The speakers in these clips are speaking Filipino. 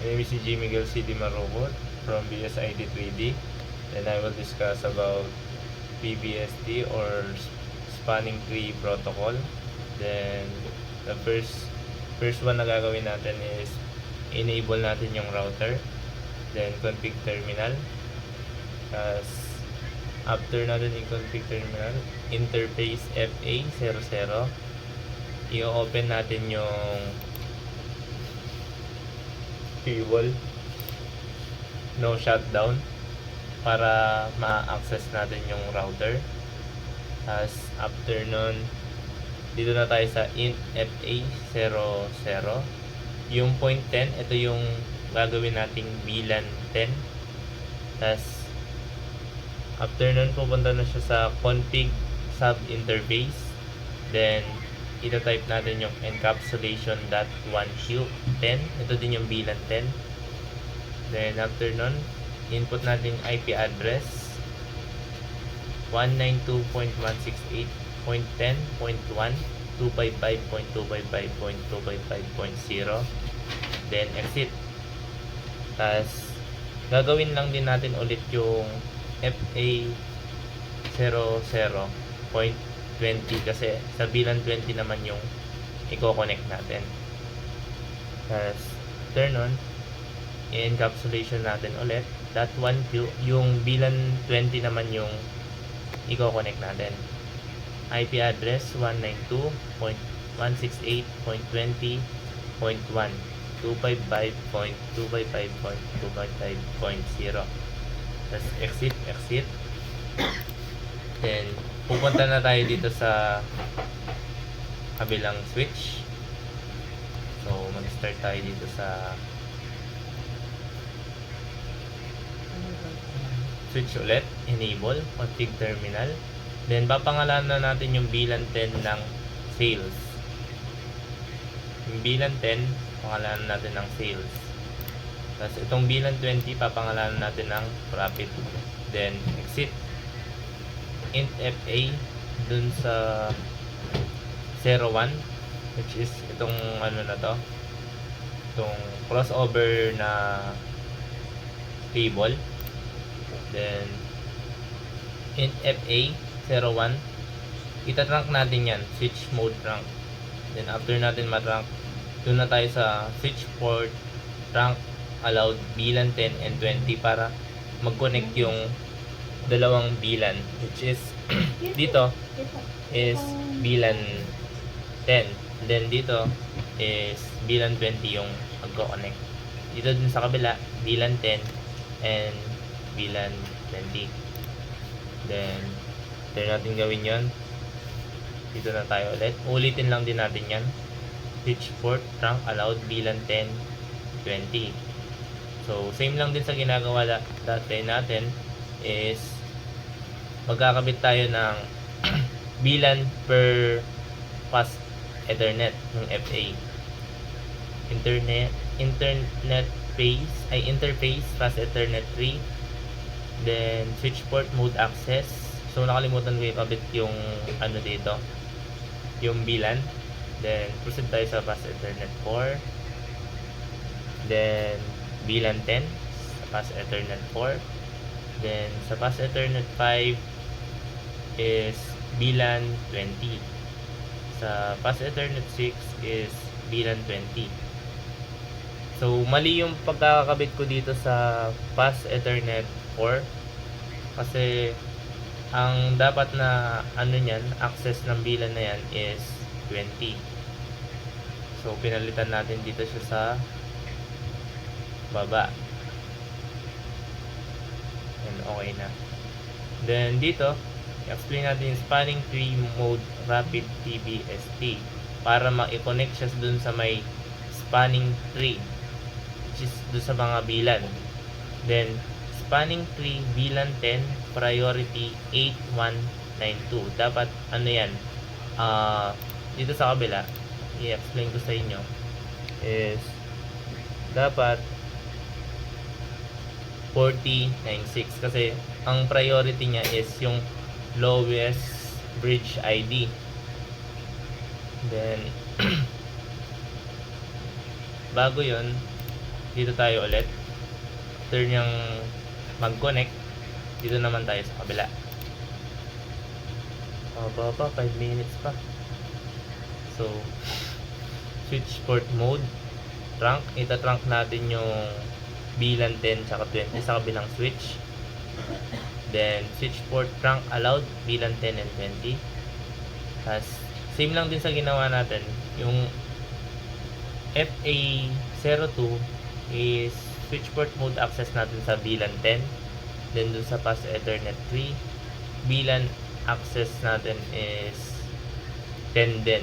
name is G. Miguel C. Marobot from BSID 3D, and I will discuss about PBST or Spanning Tree Protocol. Then the first one na gagawin natin is enable natin yung router, then config terminal. After natin i-config terminal, interface FA00, i-open natin yung fuel no shutdown para ma-access natin yung router. After nun, dito na tayo sa int FA00. Yung point 10, ito yung gagawin nating VLAN 10. After nun, pupunta na siya sa config sub interface. Then ito-type natin yung encapsulation.1q10. Ito din yung VLAN 10. Then after nun, input natin IP address 192.168.10.1, 255.255.255.0. Then exit. Gagawin lang din natin ulit yung FA00.20 kasi sa VLAN 20 naman yung i-connect natin. Turn on, encapsulation natin ulit. That 1Q, yung VLAN 20 naman yung i-connect natin. IP address 192.168.20.1, 255.255.255.0. Exit. Then pupunta na tayo dito sa kabilang switch. So mag-start tayo dito sa switch ulit, enable, config terminal. Then papangalanan na natin yung VLAN 10 ng sales. Yung VLAN 10, pangalanan natin ng sales. Tapos itong VLAN 20, papangalanan natin ng profit. Then exit. Int FA dun sa 01, which is itong ano na to, itong crossover na table. Then int FA 01, itatrunk natin yan, switch mode trunk. Then after natin matrunk, doon na tayo sa switch port trunk allowed VLAN 10 and 20 para mag-connect yung dalawang VLAN, which is dito is VLAN 10, then dito is VLAN 20 yung mag-connect. Dito din sa kabila, VLAN 10 and VLAN 20. Then turn natin gawin yon. Dito na tayo ulit, ulitin lang din natin yan. Switch port trunk allowed VLAN 10 20. So same lang din sa ginagawa dati natin, is magkakabit tayo ng VLAN per fast Ethernet ng FA. Interface fast Ethernet 3. Then switch port mode access. So nakalimutan ko ikabit yung ano dito, yung VLAN. Then proceed tayo sa fast Ethernet 4. Then VLAN 10 sa fast Ethernet 4. Then sa fast Ethernet 5 is VLAN 20. Sa fast Ethernet 6 is VLAN 20. So mali yung pagkakabit ko dito sa fast Ethernet 4 kasi ang dapat na ano niyan, access ng VLAN na yan is 20. So pinalitan natin dito siya sa baba. And okay na. Then dito i-explain natin yung spanning tree mode rapid PBST para ma-connect siya dun sa may spanning tree, which is dun sa mga VLAN. Then spanning tree VLAN 10 priority 8192. Dapat ano yan, dito sa kabila i-explain ko sa inyo is dapat 4096 kasi ang priority niya is yung lowest bridge ID. Then bago yon, dito tayo ulit. After niyang mag-connect, dito naman tayo sa kabila. Pa 5 minutes pa. So, switch port mode, trunk. Ita-trunk natin yung VLAN 10 tsaka 20 sa kabilang switch. Then, switch port trunk allowed, VLAN 10 and 20. Tapos, same lang din sa ginawa natin. Yung FA02 is switch port mode access natin sa VLAN 10. Then, dun sa pass Ethernet 3. VLAN access natin is 10 din.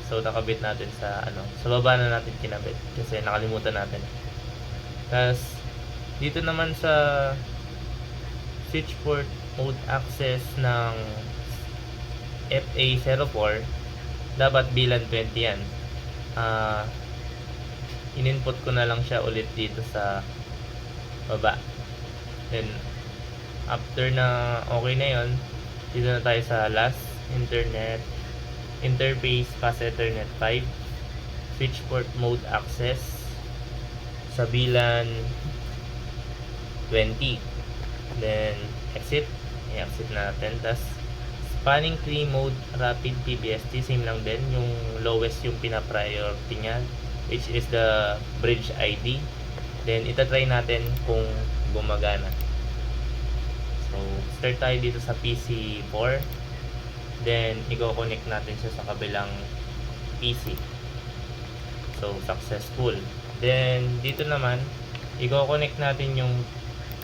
So, nakabit natin sa sa baba na natin kinabit kasi nakalimutan natin. Tapos, dito naman sa switch port mode access ng FA04, dapat VLAN 20 yan. In-input ko na lang siya ulit dito sa baba. Then, after na okay na yon, dito na tayo sa last interface pass Ethernet 5, switch port mode access sa VLAN 20. Then exit, i-exit natin. Tas spanning tree mode rapid PBST, same lang din, yung lowest yung pina-priority niya, which is the bridge ID. Then itatry natin kung gumagana. So, start tayo dito sa PC4. Then, i-connect natin siya sa kabilang PC. So, successful. Then, dito naman, i-connect natin yung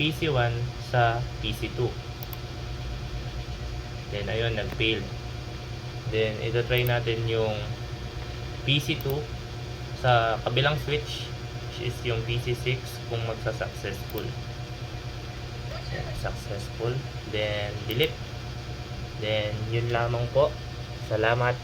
PC1 sa PC2. Then, ayun, nag-fail. Then, ito-try natin yung PC2 sa kabilang switch, which is yung PC6 kung magsa-successful. Successful. Then, delete. Then, yun lamang po. Salamat.